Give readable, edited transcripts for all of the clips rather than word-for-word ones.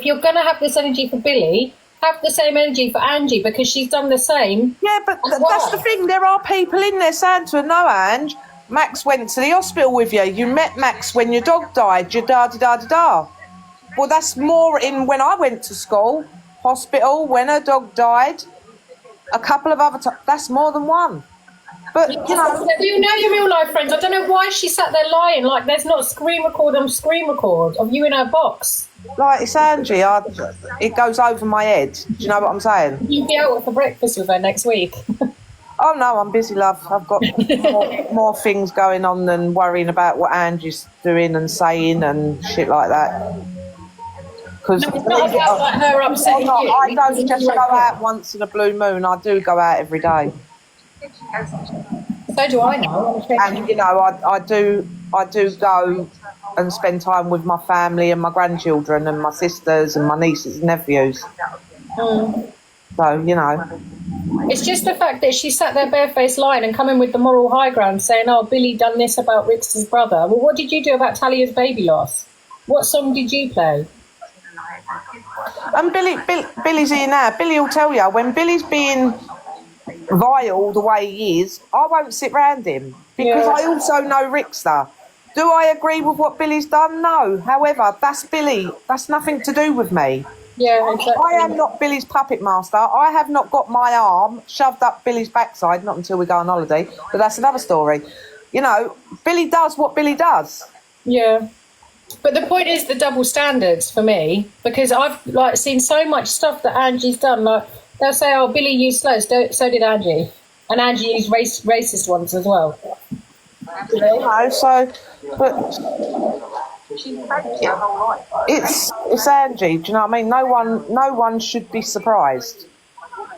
you're going to have this energy for Billy, have the same energy for Angie, because she's done the same. Yeah, but that's the thing. There are people in there, Santa. No, Ange. Max went to the hospital with you. You met Max when your dog died. You da-da-da-da-da. Well, that's more in when I went to school, hospital, when her dog died. A couple of other times. That's more than one. But, you know... You know your real life friends. I don't know why she sat there lying like there's not a screen record on screen record of you in her box. Like, it's Angie. It goes over my head. Do you know what I'm saying? You'll be out for breakfast with her next week. Oh, no, I'm busy, love. I've got more things going on than worrying about what Angie's doing and saying and shit like that. Because no, it's not about like her upsetting you. I don't just go out once in a blue moon. I do go out every day. So do I now. And, you know, I do go and spend time with my family and my grandchildren and my sisters and my nieces and nephews. Mm. So, you know. It's just the fact that she sat there barefaced lying and coming with the moral high ground saying, oh, Billy done this about Rick's brother. Well, what did you do about Talia's baby loss? What song did you play? And Billy's here now. Billy will tell you, when Billy's being vile the way he is, I won't sit round him. Because I also know Rickster. Do I agree with what Billy's done? No. However, that's Billy. That's nothing to do with me. Yeah, exactly. I am not Billy's puppet master. I have not got my arm shoved up Billy's backside, not until we go on holiday, but that's another story. You know, Billy does what Billy does. Yeah. But the point is the double standards for me, because I've like seen so much stuff that Angie's done. Like they'll say, "Oh, Billy used slurs, so did Angie," and Angie used racist ones as well. You know, so, but it's Angie. Do you know what I mean? No one should be surprised.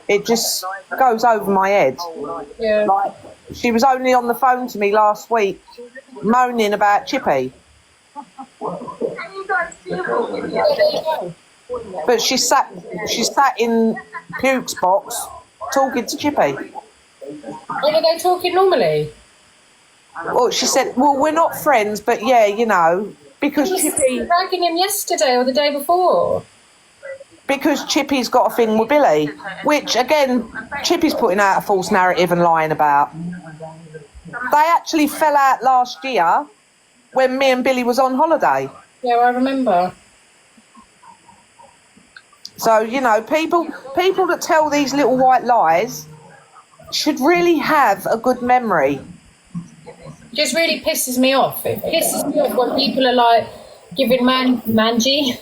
It just goes over my head. Yeah. Like, she was only on the phone to me last week, moaning about Chippy. But she sat in Puke's box talking to Chippy. Are they talking normally? Well, she said, well, we're not friends, but yeah, you know, because Chippy... ragging him yesterday or the day before. Because Chippy's got a thing with Billy, which, again, Chippy's putting out a false narrative and lying about. They actually fell out last year when me and Billy was on holiday. Yeah, I remember. So, you know, people that tell these little white lies should really have a good memory. It just really pisses me off. It pisses me off when people are like giving Angie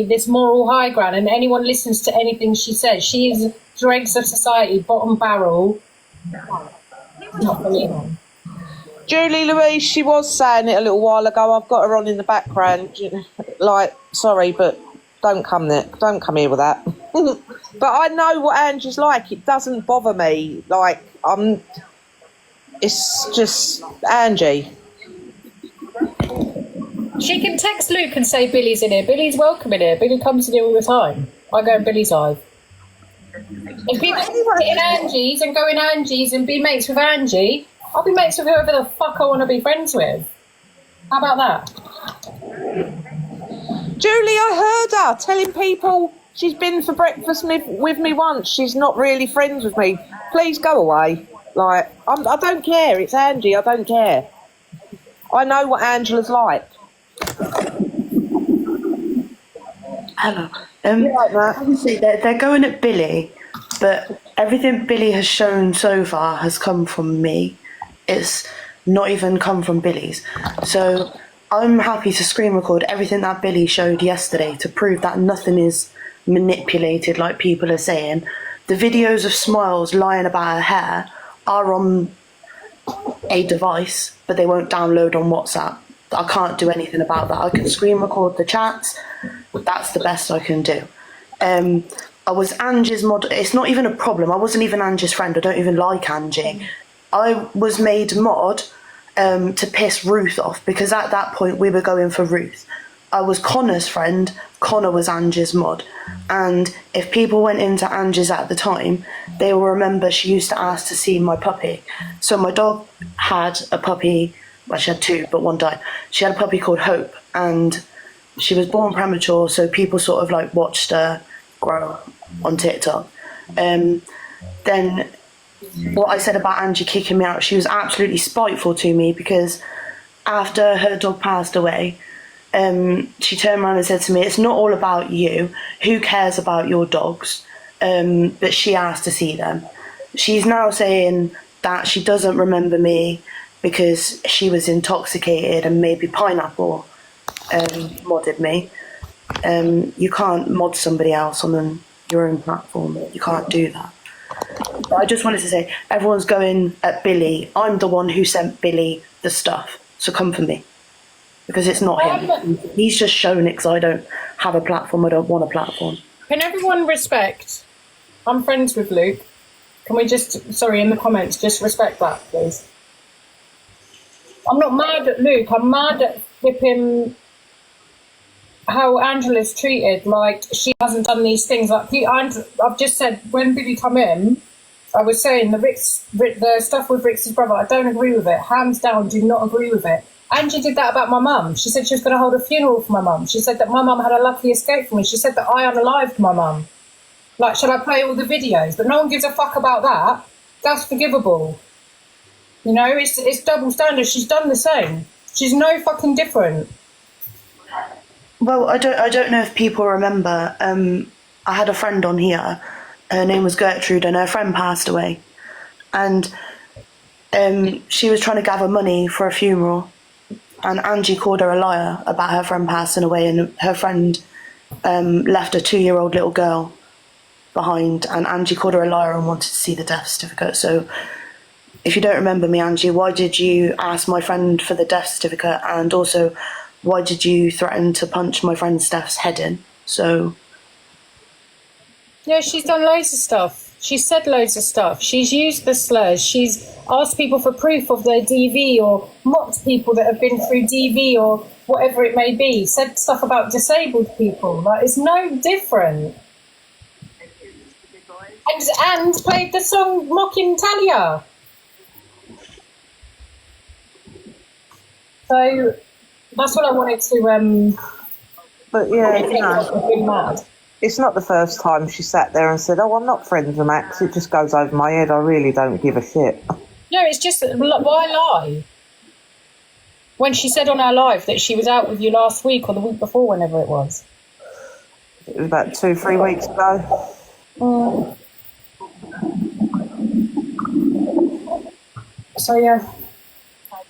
this moral high ground, and anyone listens to anything she says. She is dregs of society, bottom barrel. Not for me. Julie Louise, she was saying it a little while ago. I've got her on in the background. Like, sorry, but don't come here with that. But I know what Angie's like. It doesn't bother me. Like, it's just Angie. She can text Luke and say Billy's in here. Billy's welcome in here. Billy comes in here all the time. I go in Billy's hive. If people sit in Angie's and go in Angie's and be mates with Angie, I'll be mates with whoever the fuck I want to be friends with. How about that? Julie, I heard her telling people she's been for breakfast with me once. She's not really friends with me. Please go away. Like, I don't care. It's Angie. I don't care. I know what Angela's like. Hello. Obviously, they're going at Billy, but everything Billy has shown so far has come from me. It's not even come from Billy's. So I'm happy to screen record everything that Billy showed yesterday to prove that nothing is manipulated like people are saying. The videos of Smiles lying about her hair are on a device, but they won't download on WhatsApp. I can't do anything about that. I can screen record the chats, but that's the best I can do. I was Angie's mod. It's not even a problem. I wasn't even Angie's friend. I don't even like Angie. I was made mod to piss Ruth off, because at that point we were going for Ruth. I was Connor's friend. Connor was Angie's mod. And if people went into Angie's at the time, they will remember she used to ask to see my puppy. So my dog had a puppy. Well, she had two, but one died. She had a puppy called Hope, and she was born premature, so people sort of like watched her grow on TikTok. Then what I said about Angie kicking me out, she was absolutely spiteful to me because after her dog passed away, she turned around and said to me, "It's not all about you. Who cares about your dogs?" But she asked to see them. She's now saying that she doesn't remember me because she was intoxicated and maybe Pineapple modded me. You can't mod somebody else on your own platform. You can't do that. But I just wanted to say, everyone's going at Billy. I'm the one who sent Billy the stuff, so come for me. Because it's not him. He's just shown it because I don't have a platform. I don't want a platform. Can everyone respect? I'm friends with Luke. Can we just, sorry, in the comments, just respect that, please? I'm not mad at Luke. I'm mad at flipping how Angela's treated. Like, she hasn't done these things. Like, I've just said, when Billy come in, I was saying the stuff with Rick's brother, I don't agree with it. Hands down, do not agree with it. Angie did that about my mum. She said she was going to hold a funeral for my mum. She said that my mum had a lucky escape from me. She said that I unalived my mum. Like, shall I play all the videos? But no one gives a fuck about that. That's forgivable. You know, it's double standard. She's done the same. She's no fucking different. Well, I don't know if people remember. I had a friend on here. Her name was Gertrude, and her friend passed away. And she was trying to gather money for a funeral. And Angie called her a liar about her friend passing away, and her friend left a 2-year-old little girl behind, and Angie called her a liar and wanted to see the death certificate. So if you don't remember me, Angie, why did you ask my friend for the death certificate? And also, why did you threaten to punch my friend Steph's head in? So... Yeah, she's done loads of stuff. She's said loads of stuff. She's used the slurs. She's asked people for proof of their DV or mocked people that have been through DV or whatever it may be. Said stuff about disabled people. Like, it's no different. And played the song mocking Talia. So that's what I wanted to. But yeah, you know, I've been mad. it's not the first time she sat there and said, "Oh, I'm not friends with Max." It just goes over my head. I really don't give a shit. No, it's just, why lie? When she said on our live that she was out with you last week or the week before, whenever it was. It was about 2-3 weeks ago. So yeah.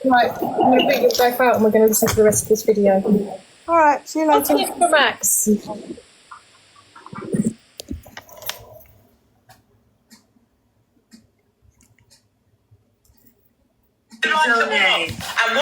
Right, I'm going to bring it back out and we're going to listen to the rest of this video. All right, see you later. Thank you for Max. And